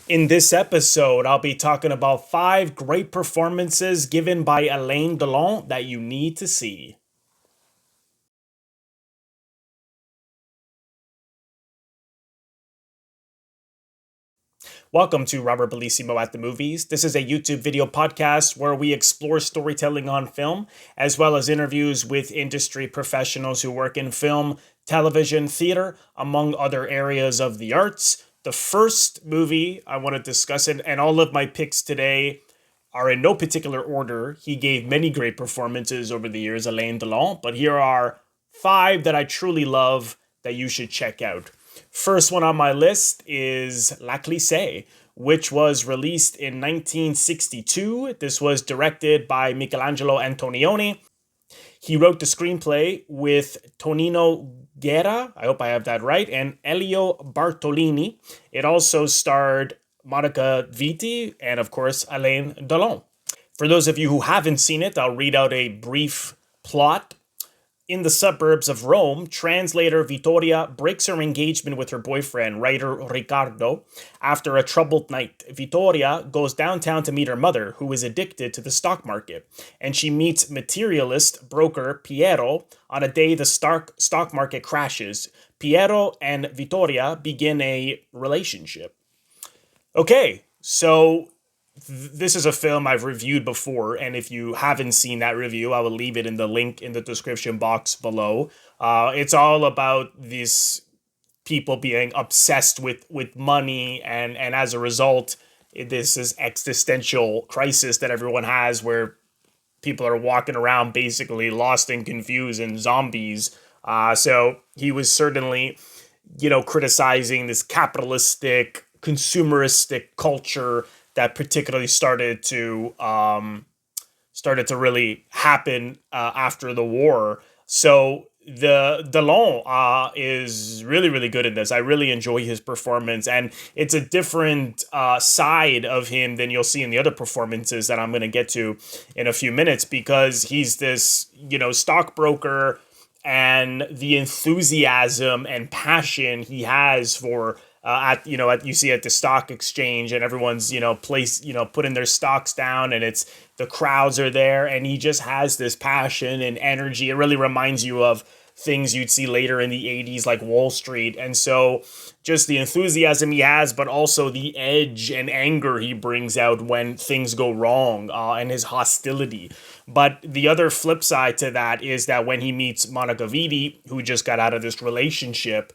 In this episode, I'll be talking about 5 great performances given by Alain Delon that you need to see. Welcome to Robert Bellissimo at the Movies. This is a YouTube video podcast where we explore storytelling on film, as well as interviews with industry professionals who work in film, television, theater, among other areas of the arts. The first movie I want to discuss, and all of my picks today are in no particular order. He gave many great performances over the years, Alain Delon, but here are 5 that I truly love that you should check out. First one on my list is La Clichta, which was released in 1962. This was directed by Michelangelo Antonioni. He wrote the screenplay with Tonino Guerra, I hope I have that right, and Elio Bartolini. It also starred Monica Vitti and, of course, Alain Delon. For those of you who haven't seen it, I'll read out a brief plot. In the suburbs of Rome, translator Vittoria breaks her engagement with her boyfriend, writer Riccardo, after a troubled night. Vittoria goes downtown to meet her mother, who is addicted to the stock market, and she meets materialist broker Piero on a day the stock market crashes. Piero and Vittoria begin a relationship. Okay, so this is a film I've reviewed before, and if you haven't seen that review, I will leave it in the link in the description box below. It's all about these people being obsessed with money, and as a result, this is existential crisis that everyone has, where people are walking around basically lost and confused and zombies. So he was certainly, criticizing this capitalistic, consumeristic culture that particularly started to really happen after the war. So the Delon is really really good in this. I really enjoy his performance, and it's a different side of him than you'll see in the other performances that I'm going to get to in a few minutes, because he's this stockbroker, and the enthusiasm and passion he has for at you see at the stock exchange, and everyone's putting their stocks down, and it's the crowds are there, and he just has this passion and energy. It really reminds you of things you'd see later in the 80s, like Wall Street. And so just the enthusiasm he has, but also the edge and anger he brings out when things go wrong, and his hostility. But the other flip side to that is that when he meets Monica Vitti, who just got out of this relationship,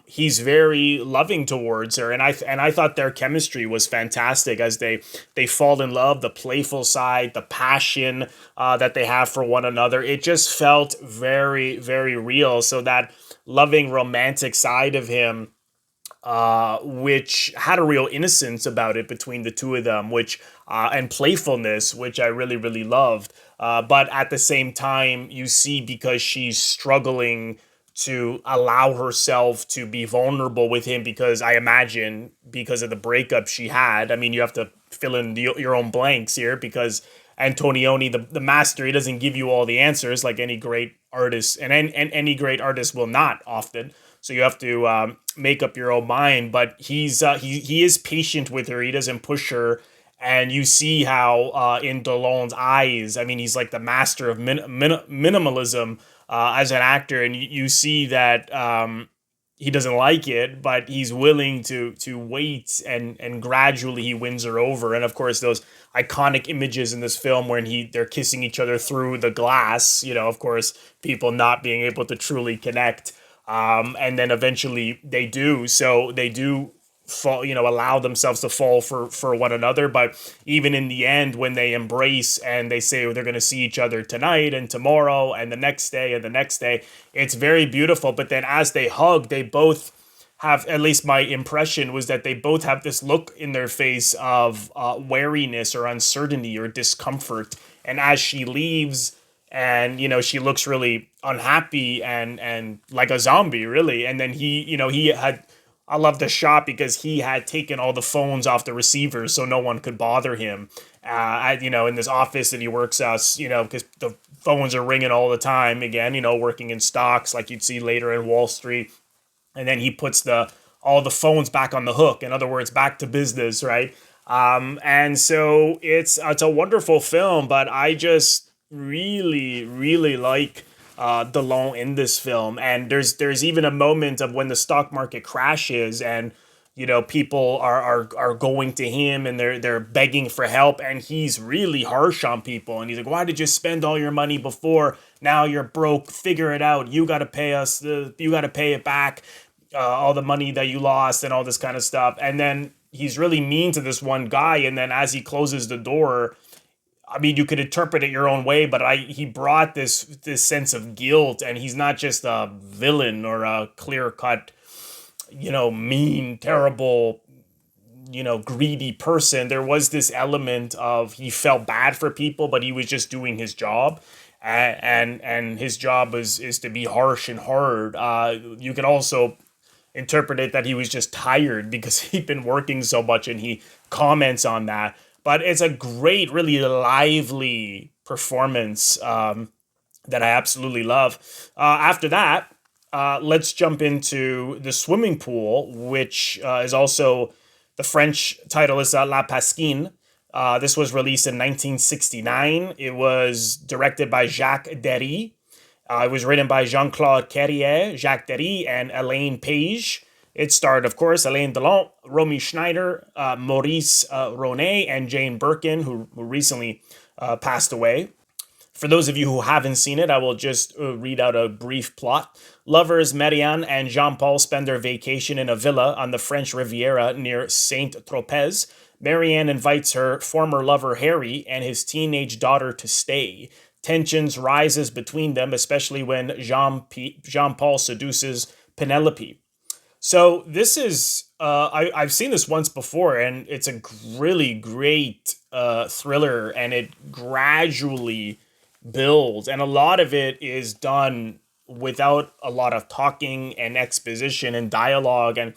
he's very loving towards her, and I thought their chemistry was fantastic as they fall in love. The playful side, the passion that they have for one another, it just felt very very real. So that loving romantic side of him, which had a real innocence about it between the two of them, which and playfulness, which I really really loved. But at the same time, you see, because she's struggling to allow herself to be vulnerable with him, because I imagine because of the breakup she had. I mean, you have to fill in your own blanks here, because Antonioni, the master, he doesn't give you all the answers like any great artist, and any great artist will not often. So you have to make up your own mind. But he is patient with her. He doesn't push her, and you see how in Delon's eyes, I mean, he's like the master of minimalism as an actor, and you see that he doesn't like it, but he's willing to wait, and gradually he wins her over. And of course, those iconic images in this film when they're kissing each other through the glass, of course, people not being able to truly connect. And then eventually they do. So they do fall, allow themselves to fall for one another. But even in the end, when they embrace and they say they're going to see each other tonight and tomorrow and the next day and the next day, it's very beautiful. But then as they hug, they both have, at least my impression was that they both have this look in their face of wariness or uncertainty or discomfort. And as she leaves, and she looks really unhappy and like a zombie, really. And then he had, I love the shot because he had taken all the phones off the receivers so no one could bother him. In this office that he works at, because the phones are ringing all the time. Again, working in stocks like you'd see later in Wall Street. And then he puts the all the phones back on the hook. In other words, back to business, right? And so it's a wonderful film, but I just really, really like Delon in this film. And there's even a moment of when the stock market crashes and people are going to him and they're begging for help, and he's really harsh on people, and he's like, why did you spend all your money before? Now you're broke, figure it out, you got to pay us, you got to pay it back, all the money that you lost and all this kind of stuff. And then he's really mean to this one guy, and then as he closes the door, I mean, you could interpret it your own way, but he brought this sense of guilt, and he's not just a villain or a clear-cut, mean, terrible, greedy person. There was this element of he felt bad for people, but he was just doing his job. And his job is to be harsh and hard. You could also interpret it that he was just tired because he'd been working so much, and he comments on that. But it's a great, really lively performance that I absolutely love. After that, let's jump into the swimming pool, which is also, the French title is La Pasquine. This was released in 1969. It was directed by Jacques Deray. It was written by Jean-Claude Carrier, Jacques Deray, and Alain Page. It starred, of course, Alain Delon, Romy Schneider, Maurice Ronet, and Jane Birkin, who recently passed away. For those of you who haven't seen it, I will just read out a brief plot. Lovers Marianne and Jean-Paul spend their vacation in a villa on the French Riviera near Saint-Tropez. Marianne invites her former lover Harry and his teenage daughter to stay. Tensions rises between them, especially when Jean-Paul seduces Penelope. So this is, I've seen this once before, and it's a really great thriller, and it gradually builds, and a lot of it is done without a lot of talking and exposition and dialogue, and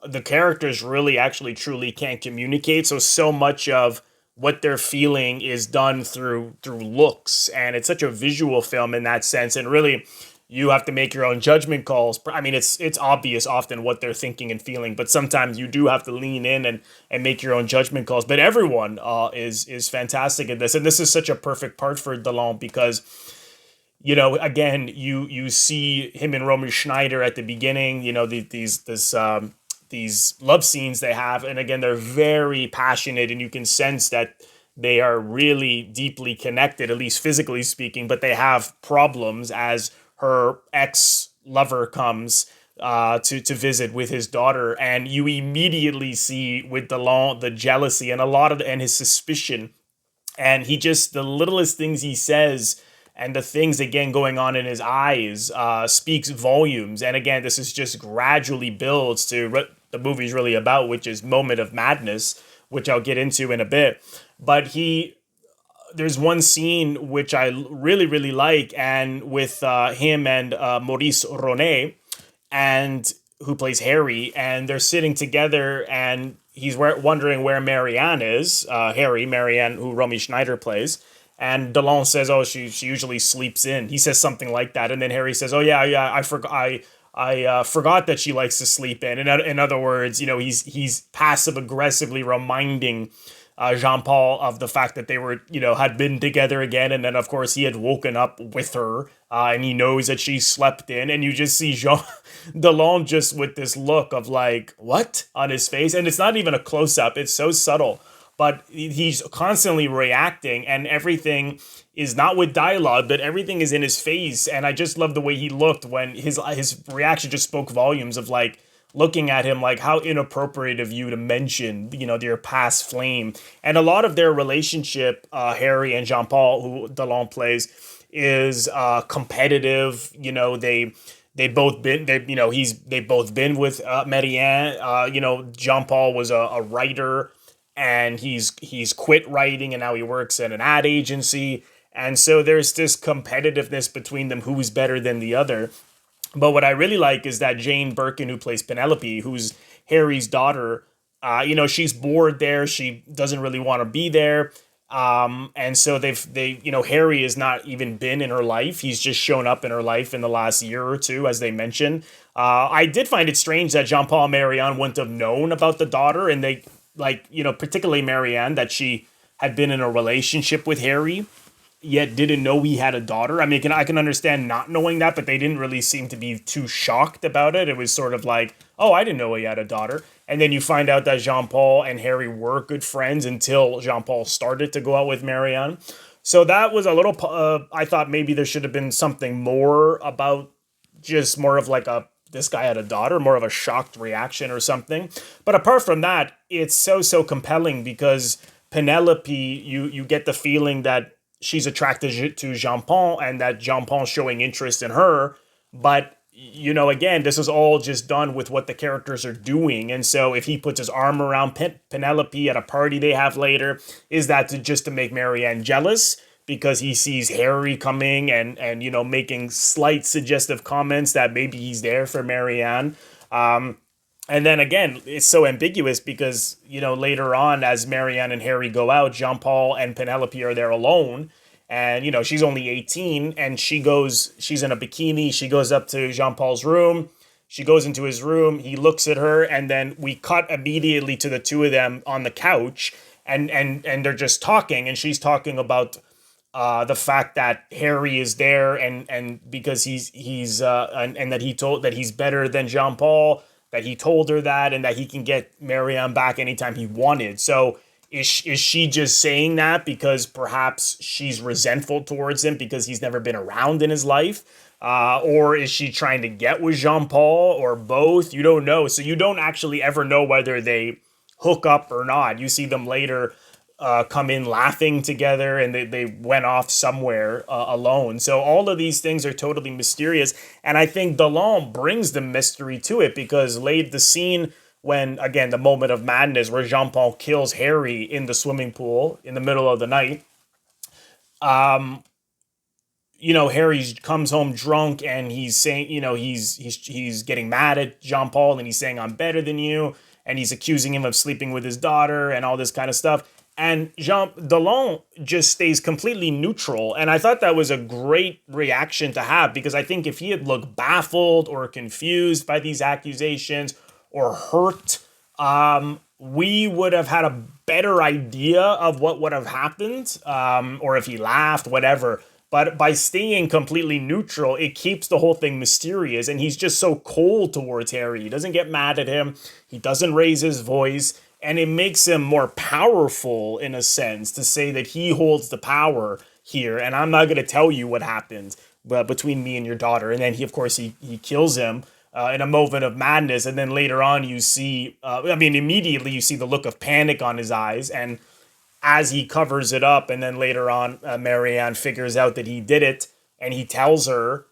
the characters really actually truly can't communicate, so much of what they're feeling is done through looks, and it's such a visual film in that sense, and really you have to make your own judgment calls. I mean, it's obvious often what they're thinking and feeling, but sometimes you do have to lean in and make your own judgment calls. But everyone is fantastic in this, and this is such a perfect part for Delon because, again, you see him and Romy Schneider at the beginning. These love scenes they have, and again, they're very passionate, and you can sense that they are really deeply connected, at least physically speaking. But they have problems as her ex-lover comes to visit with his daughter, and you immediately see with Delon the jealousy and and his suspicion, and the littlest things he says and the things again going on in his eyes speaks volumes. And again, this is just gradually builds to what the movie's really about, which is moment of madness, which I'll get into in a bit. But there's one scene which I really, really like, and with him and Maurice Ronet, and who plays Harry, and they're sitting together, and he's wondering where Marianne is. Marianne, who Romy Schneider plays, and Delon says, "Oh, she usually sleeps in." He says something like that, and then Harry says, "Oh yeah, I forgot that she likes to sleep in." In other words, he's passive aggressively reminding Jean-Paul of the fact that they were, had been together again. And then, of course, he had woken up with her and he knows that she slept in. And you just see Jean Delon just with this look of like, what? On his face. And it's not even a close-up. It's so subtle. But he's constantly reacting, and everything is not with dialogue, but everything is in his face. And I just love the way he looked when his reaction just spoke volumes of like, looking at him like, how inappropriate of you to mention, their past flame. And a lot of their relationship, Harry and Jean-Paul, who Delon plays, is competitive. They've both been with Marianne. Jean-Paul was a writer, and he's quit writing, and now he works at an ad agency. And so there's this competitiveness between them, who's better than the other. But what I really like is that Jane Birkin, who plays Penelope, who's Harry's daughter, she's bored there. She doesn't really want to be there. And so Harry has not even been in her life. He's just shown up in her life in the last year or two, as they mentioned. I did find it strange that Jean Paul and Marianne wouldn't have known about the daughter, and they, particularly Marianne, that she had been in a relationship with Harry, yet didn't know he had a daughter. I mean, I can understand not knowing that, but they didn't really seem to be too shocked about it. It was sort of like, oh, I didn't know he had a daughter. And then you find out that Jean Paul and Harry were good friends until Jean Paul started to go out with Marianne. So that was a little, I thought maybe there should have been something more about just more of like this guy had a daughter, more of a shocked reaction or something. But apart from that, it's so compelling because Penelope, you get the feeling that she's attracted to Jean Paul and that Jean Paul's showing interest in her. But, again, this is all just done with what the characters are doing. And so if he puts his arm around Penelope at a party they have later, is that just to make Marianne jealous? Because he sees Harry coming and making slight suggestive comments that maybe he's there for Marianne. And then again, it's so ambiguous because, later on, as Marianne and Harry go out, Jean Paul and Penelope are there alone. And, she's only 18 and she's in a bikini. She goes up to Jean Paul's room. She goes into his room. He looks at her. And then we cut immediately to the two of them on the couch. And they're just talking. And she's talking about the fact that Harry is there and because he's and that he's better than Jean Paul, that he told her that, and that he can get Marianne back anytime he wanted. So is she just saying that because perhaps she's resentful towards him because he's never been around in his life? Or is she trying to get with Jean Paul, or both? You don't know. So you don't actually ever know whether they hook up or not. You see them later come in laughing together, and they went off somewhere alone. So all of these things are totally mysterious, and I think Delon brings the mystery to it because the scene when, again, the moment of madness where Jean Paul kills Harry in the swimming pool in the middle of the night. Harry comes home drunk and he's saying, he's getting mad at Jean Paul and he's saying, I'm better than you, and he's accusing him of sleeping with his daughter and all this kind of stuff. And Jean Delon just stays completely neutral. And I thought that was a great reaction to have, because I think if he had looked baffled or confused by these accusations or hurt, we would have had a better idea of what would have happened, or if he laughed, whatever. But by staying completely neutral, it keeps the whole thing mysterious. And he's just so cold towards Harry. He doesn't get mad at him. He doesn't raise his voice. And it makes him more powerful, in a sense, to say that he holds the power here. And I'm not going to tell you what happened between me and your daughter. And then he kills him in a moment of madness. And then later on, you see, immediately you see the look of panic on his eyes. And as he covers it up, and then later on, Marianne figures out that he did it, and he tells her,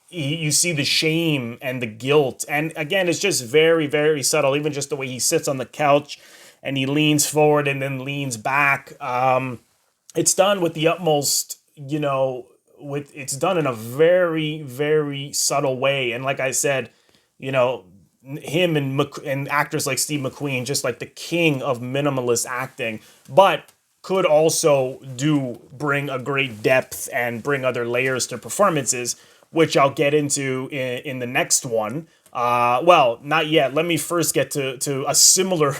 you see the shame and the guilt. And again, it's just very, very subtle. Even just the way he sits on the couch and he leans forward and then leans back. It's done with the utmost, it's done in a very, very subtle way. And like I said, him and actors like Steve McQueen, just like the king of minimalist acting, but could also bring a great depth and bring other layers to performances, which I'll get into in the next one. Well, not yet. Let me first get to a similar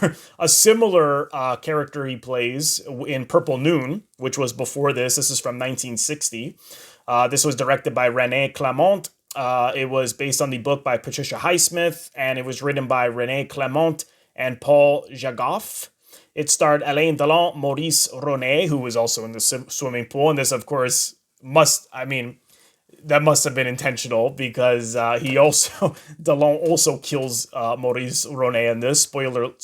character he plays in Purple Noon, which was before this. This is from 1960. This was directed by Rene Clement. It was based on the book by Patricia Highsmith, and it was written by Rene Clement and Paul Jagoff. It starred Alain Delon, Maurice Ronet, who was also in the swimming pool, and this, of course, that must have been intentional, because Delon also kills Maurice Ronet in this, spoiler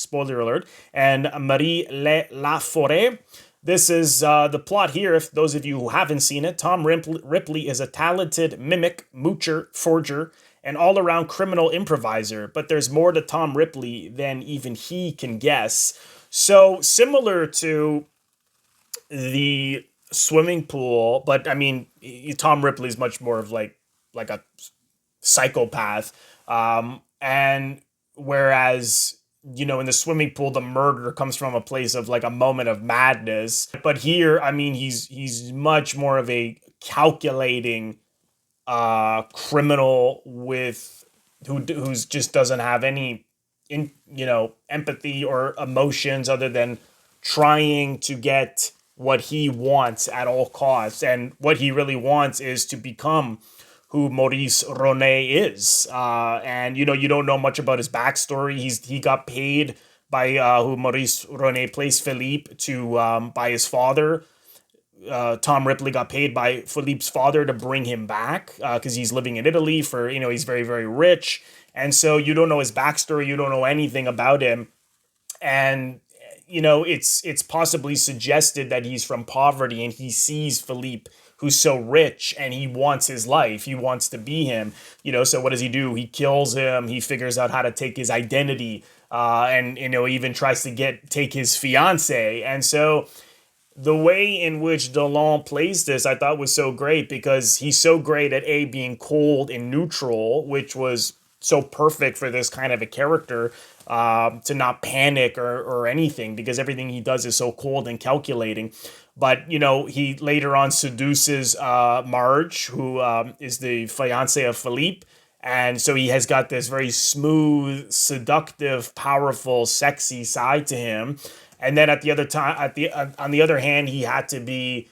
alert, and Marie Laforet. This is the plot here. If those of you who haven't seen it, Tom Ripley is a talented mimic, moocher, forger, and all-around criminal improviser, but there's more to Tom Ripley than even he can guess. So similar to the swimming pool, but Tom Ripley's much more of like a psychopath, and whereas in the swimming pool, the murder comes from a place of like a moment of madness. But here, I mean, he's much more of a calculating criminal with who's just doesn't have any empathy or emotions other than trying to get what he wants at all costs. And what he really wants is to become who Maurice Ronet is. And you don't know much about his backstory. He got paid by who Maurice Ronet plays Philippe to by his father. Tom Ripley got paid by Philippe's father to bring him back because he's living in Italy for he's very, very rich, and so you don't know his backstory, you don't know anything about him, and it's possibly suggested that he's from poverty and he sees Philippe who's so rich and he wants his life, he wants to be him. So what does he do? He kills him, he figures out how to take his identity, and even tries to take his fiance. And so the way in which Delon plays this, I thought was so great because he's so great at being cold and neutral, which was so perfect for this kind of a character, to not panic or anything, because everything he does is so cold and calculating. But he later on seduces Marge, who is the fiance of Philippe. And so he has got this very smooth, seductive, powerful, sexy side to him. And then on the other hand, he had to be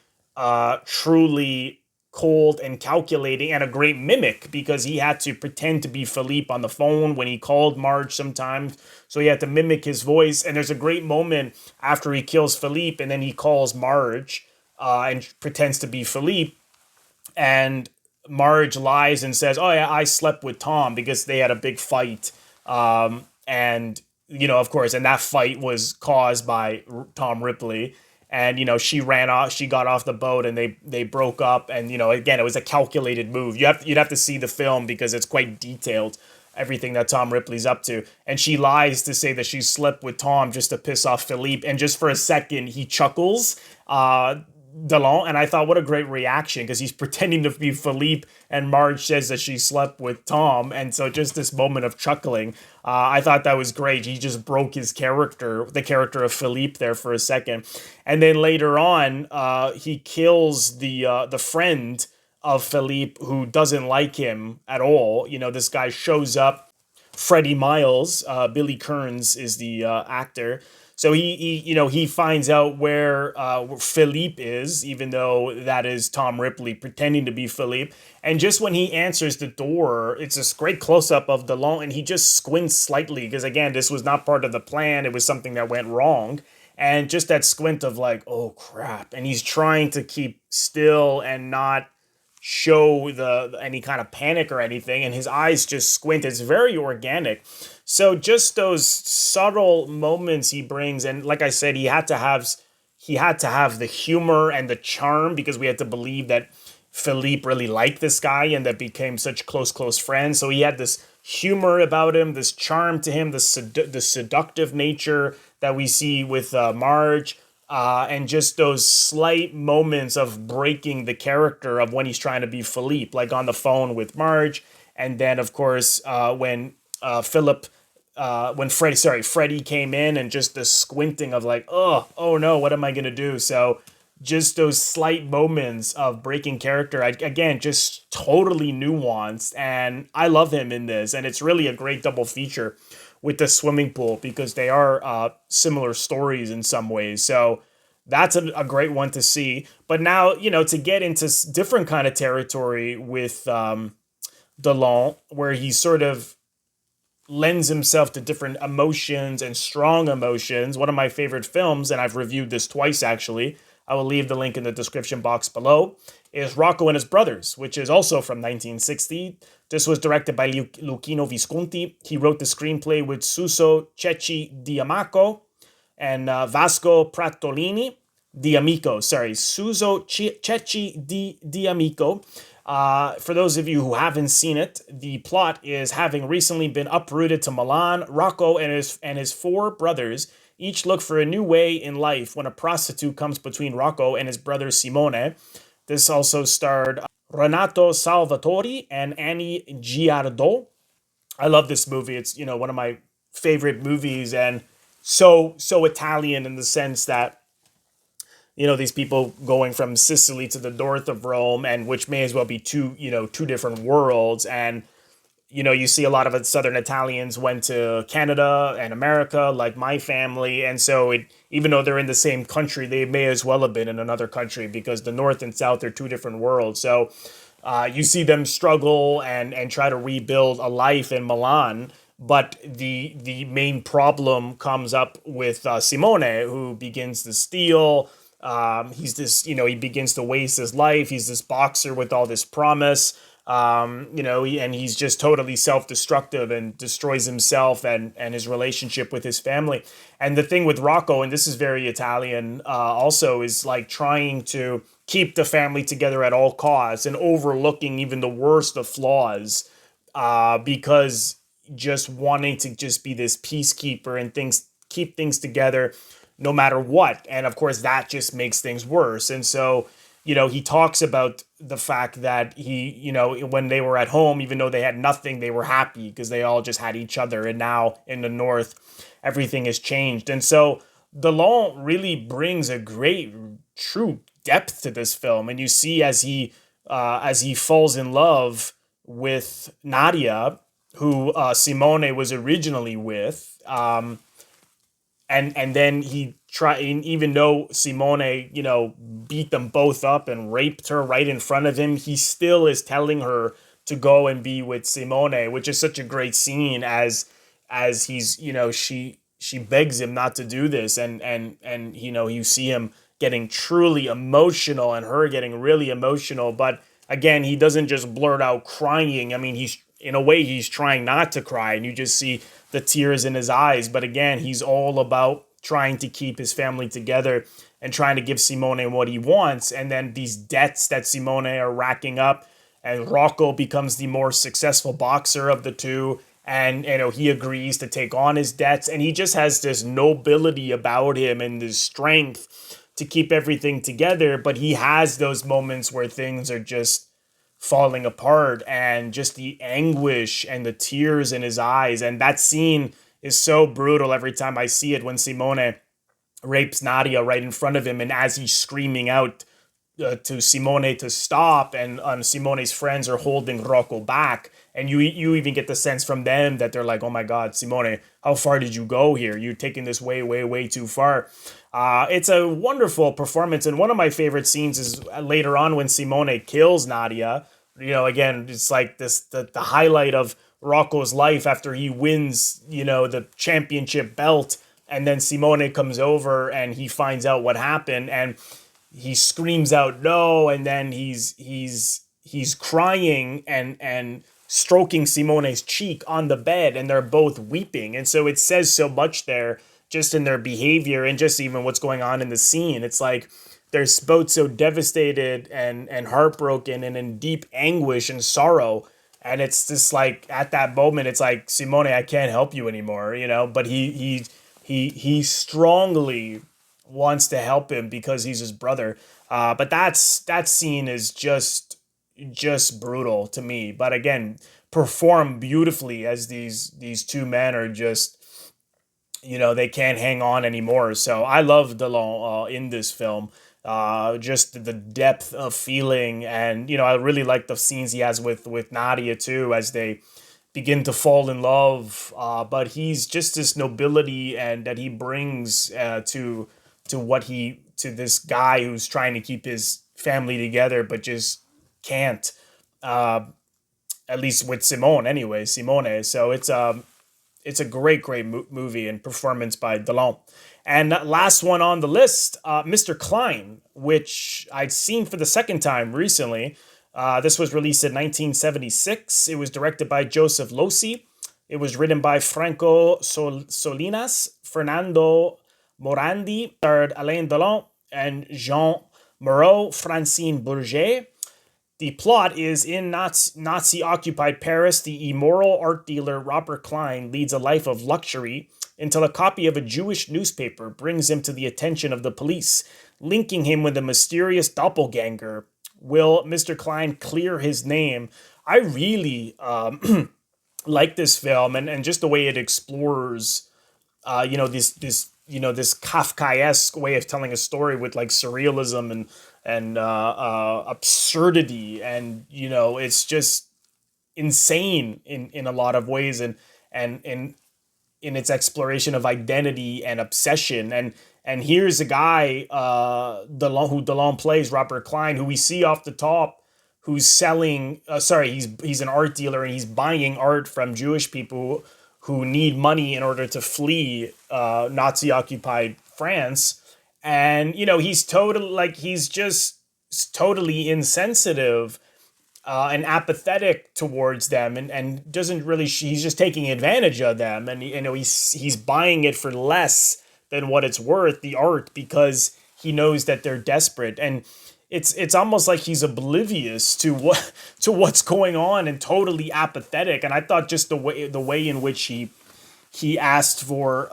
truly cold and calculating and a great mimic, because he had to pretend to be Philippe on the phone when he called Marge sometimes. So he had to mimic his voice. And there's a great moment after he kills Philippe and then he calls Marge and pretends to be Philippe. And Marge lies and says, "Oh yeah, I slept with Tom," because they had a big fight. And of course, and that fight was caused by Tom Ripley. And she ran off. She got off the boat, and they broke up. And again, it was a calculated move. You'd have to see the film because it's quite detailed, everything that Tom Ripley's up to. And she lies to say that she slept with Tom just to piss off Philippe. And just for a second, he chuckles. Delon, and I thought, what a great reaction, because he's pretending to be Philippe and Marge says that she slept with Tom, and so just this moment of chuckling, I thought that was great. He just broke his character, the character of Philippe, there for a second. And then later on, he kills the friend of Philippe who doesn't like him at all. This guy shows up, Freddie Miles, Billy Kearns is the actor. So he finds out where Philippe is, even though that is Tom Ripley pretending to be Philippe. And just when he answers the door, it's this great close-up of Delon, and he just squints slightly, because again, this was not part of the plan. It was something that went wrong. And just that squint of like, oh crap. And he's trying to keep still and not show any kind of panic or anything, and his eyes just squint. It's very organic. So just those subtle moments he brings, and like I said, he had to have the humor and the charm, because we had to believe that Philippe really liked this guy and that became such close friends. So he had this humor about him, this charm to him, the seductive nature that we see with Marge. And just those slight moments of breaking the character of when he's trying to be Philippe, like on the phone with Marge. And then, of course, when Freddie came in, and just the squinting of like, oh no, what am I going to do? So just those slight moments of breaking character, again, just totally nuanced. And I love him in this. And it's really a great double feature with the swimming pool, because they are similar stories in some ways. So that's a great one to see. But now, to get into different kind of territory with Delon, where he sort of lends himself to different emotions and strong emotions. One of my favorite films, and I've reviewed this twice actually, I will leave the link in the description box below, is Rocco and His Brothers, which is also from 1960. This was directed by Luchino Visconti. He wrote the screenplay with Suso Cecchi D'Amico and Vasco Pratolini. Suso Cecchi D'Amico. For those of you who haven't seen it, the plot is, having recently been uprooted to Milan, Rocco and his four brothers each look for a new way in life when a prostitute comes between Rocco and his brother Simone. This also starred Renato Salvatori and Annie Girardot. I love this movie. It's one of my favorite movies, and so Italian in the sense that, these people going from Sicily to the north of Rome, and which may as well be two different worlds. And you see a lot of Southern Italians went to Canada and America, like my family. And so even though they're in the same country, they may as well have been in another country, because the North and South are two different worlds. So you see them struggle and try to rebuild a life in Milan. But the main problem comes up with Simone, who begins to steal. He's this, he begins to waste his life. He's this boxer with all this promise. And he's just totally self-destructive and destroys himself and his relationship with his family. And the thing with Rocco, and this is very Italian, also, is like trying to keep the family together at all costs and overlooking even the worst of flaws, because just wanting to just be this peacekeeper and keep things together no matter what. And of course, that just makes things worse. And so, he talks about the fact that when they were at home, even though they had nothing, they were happy because they all just had each other. And now in the North, everything has changed. And so Delon really brings a great, true depth to this film. And you see as he falls in love with Nadia, who Simone was originally with, and then even though Simone, beat them both up and raped her right in front of him, he still is telling her to go and be with Simone, which is such a great scene as he's, she begs him not to do this. And you see him getting truly emotional and her getting really emotional. But again, he doesn't just blurt out crying. I mean, he's trying not to cry, and you just see the tears in his eyes. But again, he's all about trying to keep his family together and trying to give Simone what he wants. And then these debts that Simone are racking up, and Rocco becomes the more successful boxer of the two. And, he agrees to take on his debts, and he just has this nobility about him and this strength to keep everything together. But he has those moments where things are just falling apart, and just the anguish and the tears in his eyes. And that scene is so brutal every time I see it, when Simone rapes Nadia right in front of him, and as he's screaming out to Simone to stop, and Simone's friends are holding Rocco back, and you even get the sense from them that they're like, oh my God, Simone, how far did you go here? You're taking this way, way, way too far. It's a wonderful performance, and one of my favorite scenes is later on when Simone kills Nadia. Again, it's like the highlight of Rocco's life after he wins, the championship belt, and then Simone comes over and he finds out what happened, and he screams out no, and then he's crying and stroking Simone's cheek on the bed, and they're both weeping. And so it says so much there, just in their behavior and just even what's going on in the scene. It's like they're both so devastated and heartbroken and in deep anguish and sorrow. And it's just like, at that moment, it's like, Simone, I can't help you anymore, but he strongly wants to help him because he's his brother. But that scene is just brutal to me. But again, performed beautifully, as these two men are just, they can't hang on anymore. So I love Delon in this film. Just the depth of feeling, and I really like the scenes he has with Nadia too, as they begin to fall in love. But he's just this nobility and that he brings to this guy who's trying to keep his family together but just can't. At least with Simone. So it's a great movie and performance by Delon. And last one on the list, Mr. Klein, which I'd seen for the second time recently. This was released in 1976. It was directed by Joseph Losey. It was written by Franco Solinas, Fernando Morandi, starred Alain Delon and Jean Moreau, Francine Bourget. The plot is, in Nazi-occupied Paris, the immoral art dealer Robert Klein leads a life of luxury until a copy of a Jewish newspaper brings him to the attention of the police, linking him with a mysterious doppelganger. Will Mr. Klein clear his name? I really like this film, and just the way it explores this Kafkaesque way of telling a story with like surrealism and absurdity, and it's just insane in a lot of ways, and in its exploration of identity and obsession. And here's a guy, who Delon plays, Robert Klein, who we see off the top, who's selling. He's an art dealer, and he's buying art from Jewish people who need money in order to flee Nazi occupied France. And he's just totally insensitive and apathetic towards them, and doesn't really. He's just taking advantage of them, and he's buying it for less than what it's worth, the art, because he knows that they're desperate. And it's almost like he's oblivious to what's going on, and totally apathetic. And I thought just the way in which he asked for,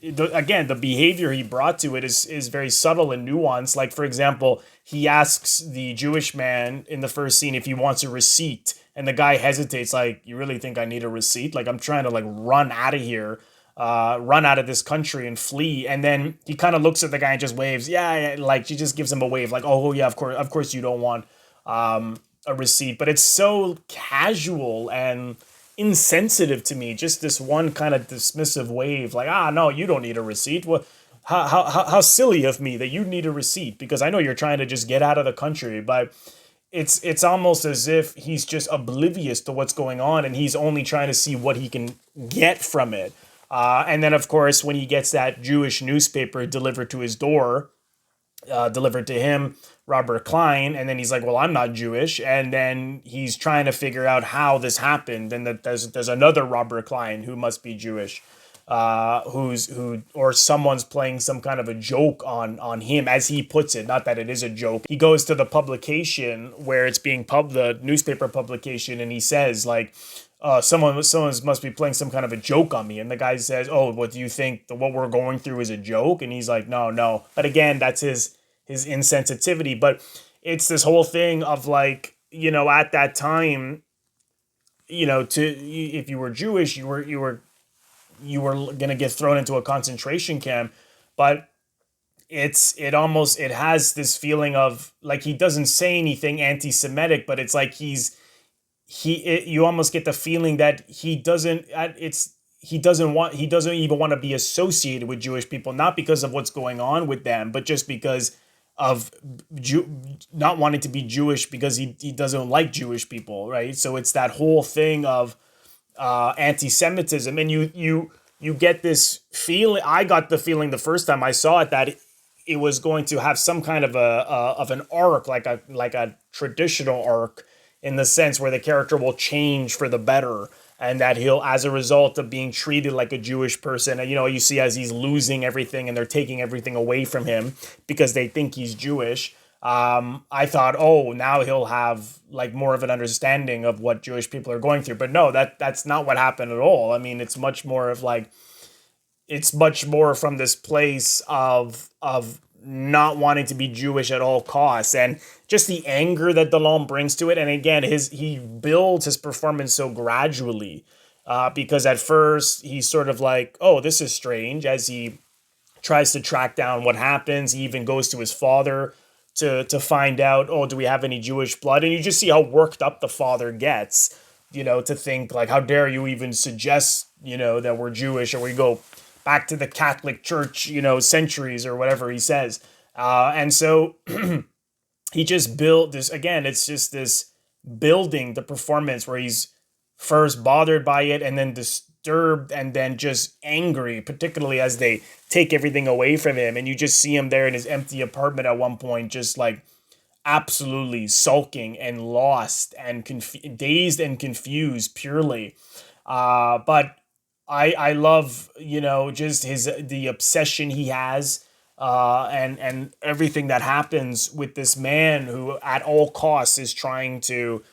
the behavior he brought to it is very subtle and nuanced. Like, for example, he asks the Jewish man in the first scene if he wants a receipt, and the guy hesitates, like, you really think I need a receipt? Like, I'm trying to like run out of here, run out of this country and flee. And then he kind of looks at the guy and just waves. Yeah, like she just gives him a wave, like, oh yeah, of course you don't want a receipt. But it's so casual and insensitive to me. Just this one kind of dismissive wave, like, no, you don't need a receipt. Well, how silly of me that you need a receipt, because I know you're trying to just get out of the country. But it's almost as if he's just oblivious to what's going on, and he's only trying to see what he can get from it. And then, of course, when he gets that Jewish newspaper delivered to his door, delivered to him, Robert Klein, and then he's like, well, I'm not Jewish. And then he's trying to figure out how this happened, and that there's another Robert Klein who must be Jewish, or someone's playing some kind of a joke on him, as he puts it. Not that it is a joke. He goes to the publication where it's being the newspaper publication, and he says, like, someone must be playing some kind of a joke on me. And the guy says, oh, what do you think what we're going through is a joke? And he's like, no. But again, that's his insensitivity. But it's this whole thing of, like, at that time, if you were Jewish, you were going to get thrown into a concentration camp. But it has this feeling of, like, he doesn't say anything anti-Semitic, but it's like you almost get the feeling that he doesn't even want to be associated with Jewish people, not because of what's going on with them, but just because of not wanting to be Jewish, because he doesn't like Jewish people, right? So it's that whole thing of anti-Semitism, and you get this feeling. I got the feeling the first time I saw it that it was going to have some kind of an arc, like a traditional arc, in the sense where the character will change for the better, and that he'll, as a result of being treated like a Jewish person, and you see as he's losing everything and they're taking everything away from him because they think he's Jewish. I thought, oh, now he'll have like more of an understanding of what Jewish people are going through. But no, that's not what happened at all. I mean, it's much more from this place of not wanting to be Jewish at all costs, and just the anger that Delon brings to it. And again, he builds his performance so gradually, because at first he's sort of like, oh, this is strange, as he tries to track down what happens. He even goes to his father to find out, oh, do we have any Jewish blood? And you just see how worked up the father gets, to think like, how dare you even suggest, that we're Jewish, or we go back to the Catholic Church, centuries, or whatever he says. And so he just built this, again, it's just this building the performance where he's first bothered by it, and then disturbed, and then just angry, particularly as they take everything away from him. And you just see him there in his empty apartment at one point, just like absolutely sulking and lost and dazed and confused purely. But I love, just the obsession he has, and everything that happens with this man who at all costs is trying to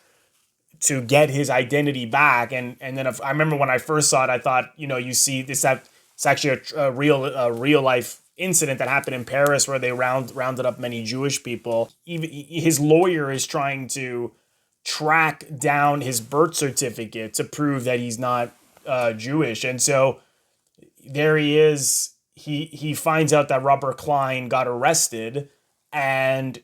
get his identity back. And then I remember when I first saw it, I thought, you see this, that it's actually a real life incident that happened in Paris, where they rounded up many Jewish people. Even his lawyer is trying to track down his birth certificate to prove that he's not Jewish. And so there he is. He finds out that Robert Klein got arrested, and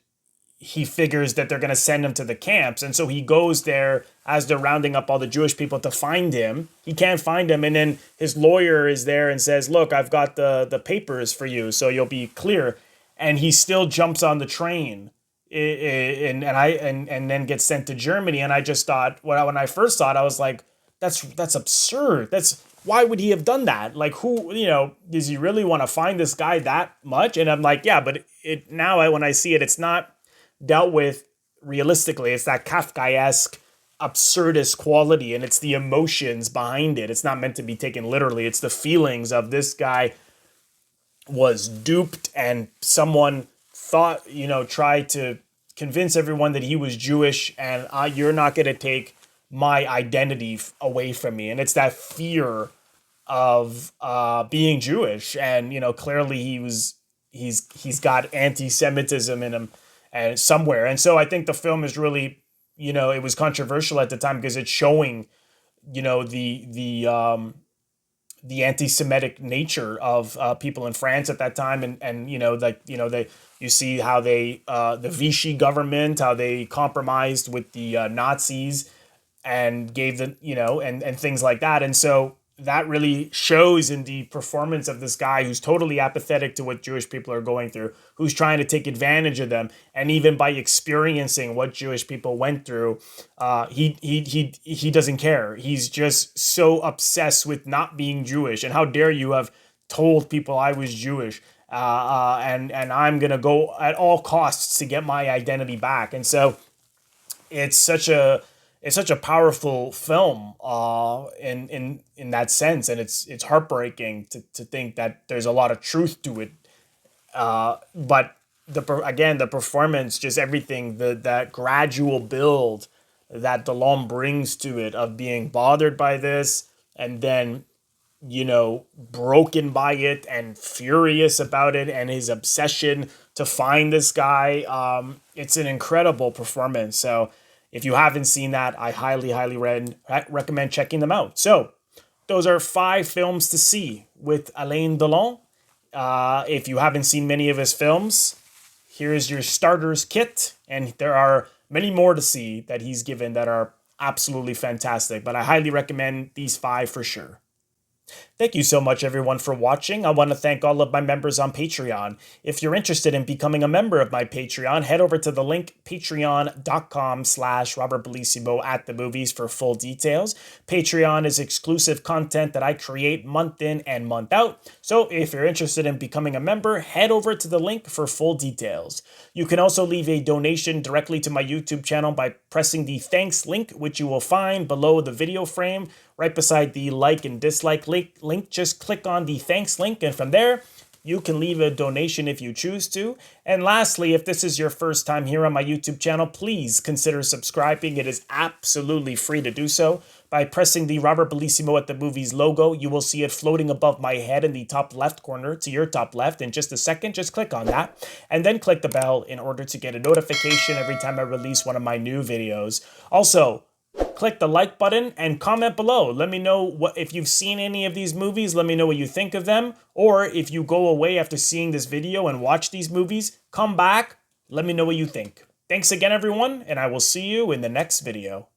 he figures that they're going to send him to the camps. And so he goes there as they're rounding up all the Jewish people to find him. He can't find him. And then his lawyer is there and says, look, I've got the papers for you, so you'll be clear. And he still jumps on the train and then gets sent to Germany. And I just thought, when I first saw it, I was like, that's absurd. Why would he have done that? Like, who, does he really want to find this guy that much? And I'm like, yeah, but when I see it, it's not dealt with realistically. It's that Kafkaesque absurdist quality, and it's the emotions behind it. It's not meant to be taken literally. It's the feelings of this guy was duped, and someone tried to convince everyone that he was Jewish, and you're not going to take my identity away from me. And it's that fear of being Jewish, and clearly he's got anti-Semitism in him and somewhere. And so I think the film is really, it was controversial at the time because it's showing, the anti-Semitic nature of people in France at that time, and you see how the Vichy government, how they compromised with the Nazis and gave and things like that. And so that really shows in the performance of this guy who's totally apathetic to what Jewish people are going through, who's trying to take advantage of them. And even by experiencing what Jewish people went through, he doesn't care. He's just so obsessed with not being Jewish. And how dare you have told people I was Jewish, and I'm going to go at all costs to get my identity back. And so it's such a powerful film in that sense, and it's heartbreaking to think that there's a lot of truth to it. But the performance, just everything, that gradual build that Delon brings to it, of being bothered by this and then broken by it and furious about it, and his obsession to find this guy. It's an incredible performance. So if you haven't seen that, I highly recommend checking them out. So those are 5 films to see with Alain Delon. If you haven't seen many of his films, here's your starters kit. And there are many more to see that he's given that are absolutely fantastic. But I highly recommend these 5 for sure. Thank you so much, everyone, for watching. I want to thank all of my members on Patreon. If you're interested in becoming a member of my Patreon, head over to the link patreon.com/Robert Bellissimo at the movies for full details. Patreon is exclusive content that I create month in and month out. So if you're interested in becoming a member, head over to the link for full details. You can also leave a donation directly to my YouTube channel by pressing the thanks link, which you will find below the video frame. Right beside the like and dislike link, just click on the thanks link, and from there, you can leave a donation if you choose to. And lastly, if this is your first time here on my YouTube channel, please consider subscribing. It is absolutely free to do so. By pressing the Robert Bellissimo at the Movies logo, you will see it floating above my head in the top left corner to your top left. In just a second, just click on that, and then click the bell in order to get a notification every time I release one of my new videos. Also, click the like button and comment below. Let me know if you've seen any of these movies. Let me know what you think of them. Or if you go away after seeing this video and watch these movies, come back. Let me know what you think. Thanks again, everyone, and I will see you in the next video.